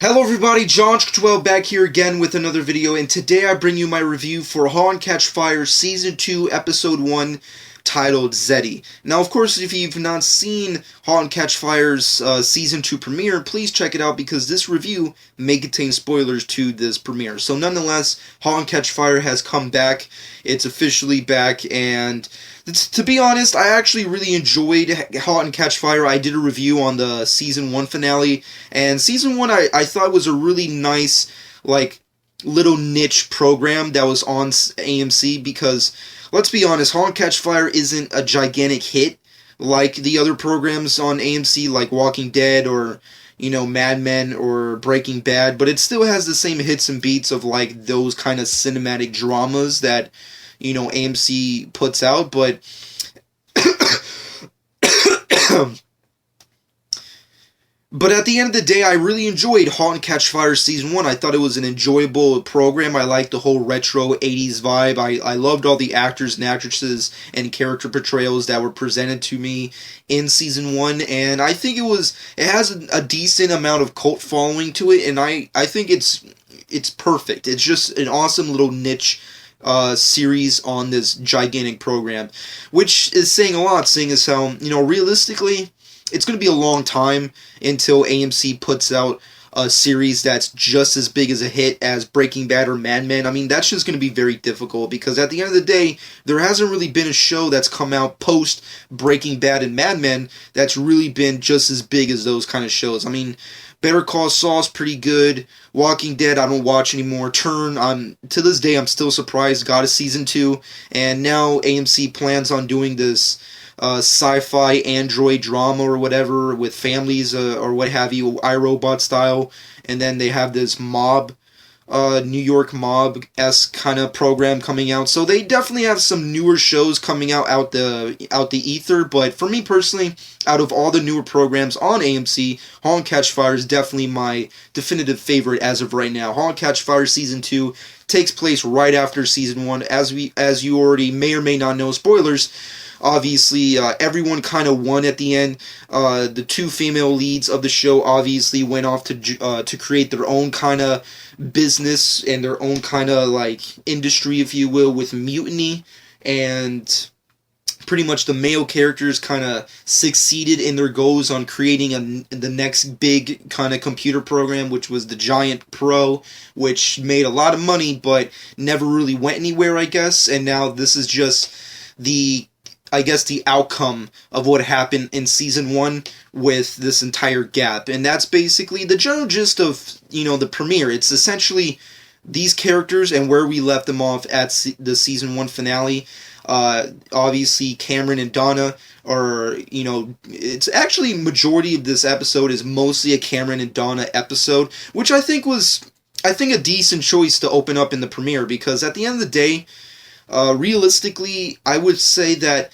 Hello everybody, John12 back here again with another video, and today I bring you my review for Halt, Catch Fire Season 2, Episode 1, titled Seti. Now, of course, if you've not seen Halt, Catch Fire's Season 2 premiere, please check it out because this review may contain spoilers to this premiere. So nonetheless, Halt, Catch Fire has come back. It's officially back, and to be honest, I actually really enjoyed Halt and Catch Fire. I did a review on the Season 1 finale, and Season 1 I thought was a really nice, little niche program that was on AMC because, let's be honest, Halt and Catch Fire isn't a gigantic hit like the other programs on AMC, like Walking Dead or, Mad Men or Breaking Bad, but it still has the same hits and beats of, those kind of cinematic dramas that AMC puts out, but but at the end of the day, I really enjoyed Halt and Catch Fire Season 1. I thought it was an enjoyable program. I liked the whole retro 80s vibe. I loved all the actors and actresses and character portrayals that were presented to me in Season 1, and I think it has a decent amount of cult following to it, and I think it's perfect. It's just an awesome little niche series on this gigantic program, which is saying a lot, seeing as how, realistically, it's going to be a long time until AMC puts out a series that's just as big as a hit as Breaking Bad or Mad Men. I mean, that's just going to be very difficult because at the end of the day, there hasn't really been a show that's come out post Breaking Bad and Mad Men that's really been just as big as those kind of shows. I mean, Better Call Saul's pretty good. Walking Dead, I don't watch anymore. Turn, to this day, I'm still surprised got a season 2, and now AMC plans on doing this sci-fi android drama or whatever with families or what have you, iRobot style, and then they have this New York mob-esque kind of program coming out. So they definitely have some newer shows coming out the ether. But for me personally, out of all the newer programs on AMC, Halt and Catch Fire is definitely my definitive favorite as of right now. Halt and Catch Fire Season 2 takes place right after Season 1. As you already may or may not know, spoilers. Obviously, everyone kind of won at the end. The two female leads of the show obviously went off to create their own kind of business and their own kind of industry, if you will, with mutiny, and pretty much the male characters kind of succeeded in their goals on creating the next big kind of computer program, which was the Giant Pro, which made a lot of money but never really went anywhere, I guess. And now this is just the outcome of what happened in Season 1 with this entire gap. And that's basically the general gist of, the premiere. It's essentially these characters and where we left them off at the Season 1 finale. Obviously, Cameron and Donna are, it's actually majority of this episode is mostly a Cameron and Donna episode, which I think a decent choice to open up in the premiere, because at the end of the day, realistically, I would say that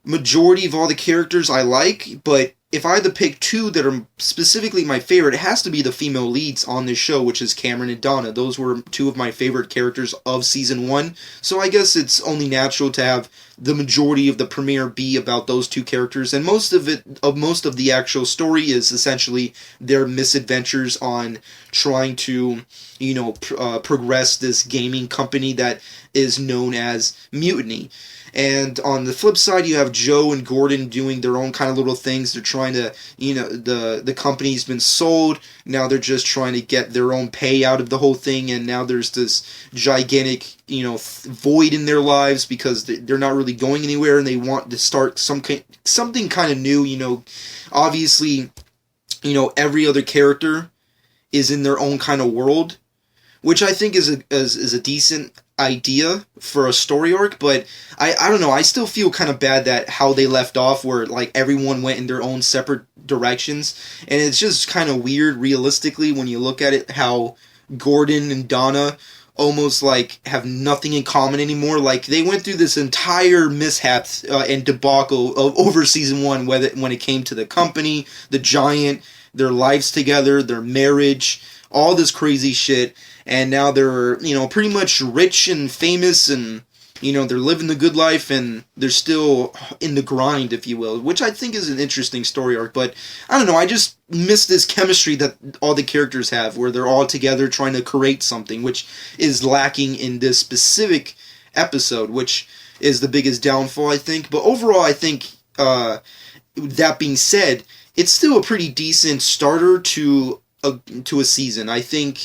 majority of all the characters I like, but if I had to pick two that are specifically my favorite, it has to be the female leads on this show, which is Cameron and Donna. Those were two of my favorite characters of Season 1, so I guess it's only natural to have the majority of the premiere be about those two characters, and most of the actual story is essentially their misadventures on trying to, progress this gaming company that is known as Mutiny. And on the flip side, you have Joe and Gordon doing their own kind of little things. They're trying to, the company's been sold. Now they're just trying to get their own pay out of the whole thing. And now there's this gigantic, void in their lives because they're not really going anywhere, and they want to start something kind of new. Obviously, every other character is in their own kind of world, which I think is a decent idea for a story arc, but I don't know, I still feel kind of bad that how they left off, where everyone went in their own separate directions, and it's just kind of weird realistically when you look at it, how Gordon and Donna almost have nothing in common anymore. They went through this entire mishap and debacle over Season 1, when it came to the company, the Giant, their lives together, their marriage, all this crazy shit. And now they're, pretty much rich and famous and they're living the good life and they're still in the grind, if you will, which I think is an interesting story arc. But I don't know, I just miss this chemistry that all the characters have, where they're all together trying to create something, which is lacking in this specific episode, which is the biggest downfall, I think. But overall, I think, that being said, it's still a pretty decent starter to a season. I think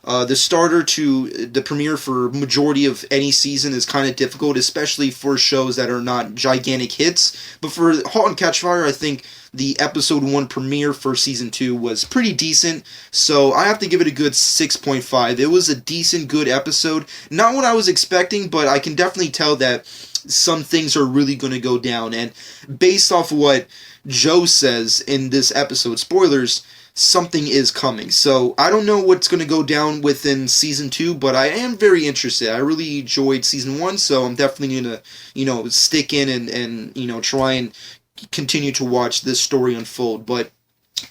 the starter to the premiere for majority of any season is kind of difficult, especially for shows that are not gigantic hits. But for *Halt and Catch Fire*, I think the episode 1 premiere for season 2 was pretty decent, so I have to give it a good 6.5. It was a decent, good episode. Not what I was expecting, but I can definitely tell that some things are really going to go down. And based off what Joe says in this episode, spoilers, something is coming. So I don't know what's going to go down within season 2, but I am very interested. I really enjoyed season 1, so I'm definitely going to, stick in and try and continue to watch this story unfold. But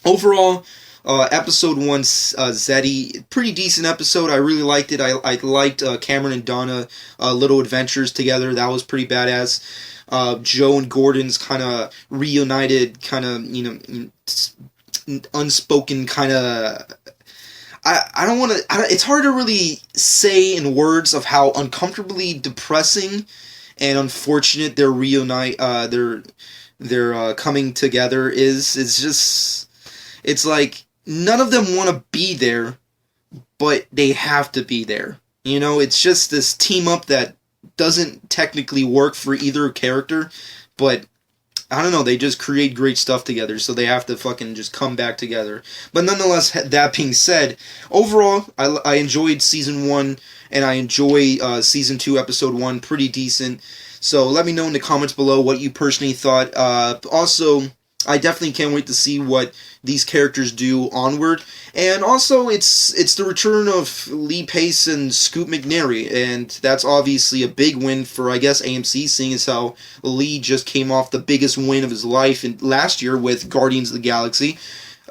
overall, episode 1, Seti, pretty decent episode. I really liked it. I liked Cameron and Donna little adventures together. That was pretty badass. Joe and Gordon's kind of reunited, kind of, unspoken kind of... I don't want to... It's hard to really say in words of how uncomfortably depressing and unfortunate their their coming together is. It's just... It's like, none of them want to be there, but they have to be there. It's just this team up that doesn't technically work for either character, but I don't know, they just create great stuff together, so they have to fucking just come back together. But nonetheless, that being said, overall, I enjoyed season 1, and I enjoy season 2, episode 1, pretty decent. So let me know in the comments below what you personally thought. Also, I definitely can't wait to see what these characters do onward. And also, it's the return of Lee Pace and Scoot McNairy, and that's obviously a big win for, I guess, AMC, seeing as how Lee just came off the biggest win of his life last year with Guardians of the Galaxy.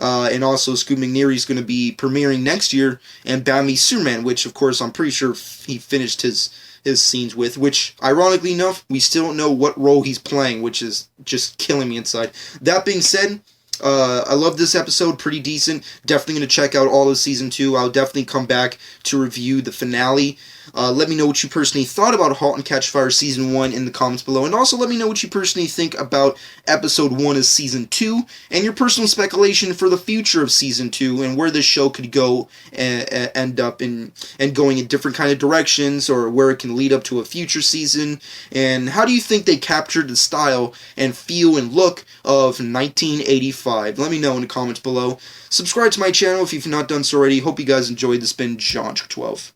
And also, Scoot McNairy is going to be premiering next year, and Batman v Superman, which, of course, I'm pretty sure he finished his scenes with, which, ironically enough, we still don't know what role he's playing, which is just killing me inside. That being said, I love this episode, pretty decent. Definitely going to check out all of season 2. I'll definitely come back to review the finale. Let me know what you personally thought about *Halt and Catch Fire* season 1 in the comments below, and also let me know what you personally think about episode 1 of season 2, and your personal speculation for the future of season 2, and where this show could go and end up and going in different kind of directions, or where it can lead up to a future season. And how do you think they captured the style and feel and look of 1985? Let me know in the comments below. Subscribe to my channel if you've not done so already. Hope you guys enjoyed. This has been John 12.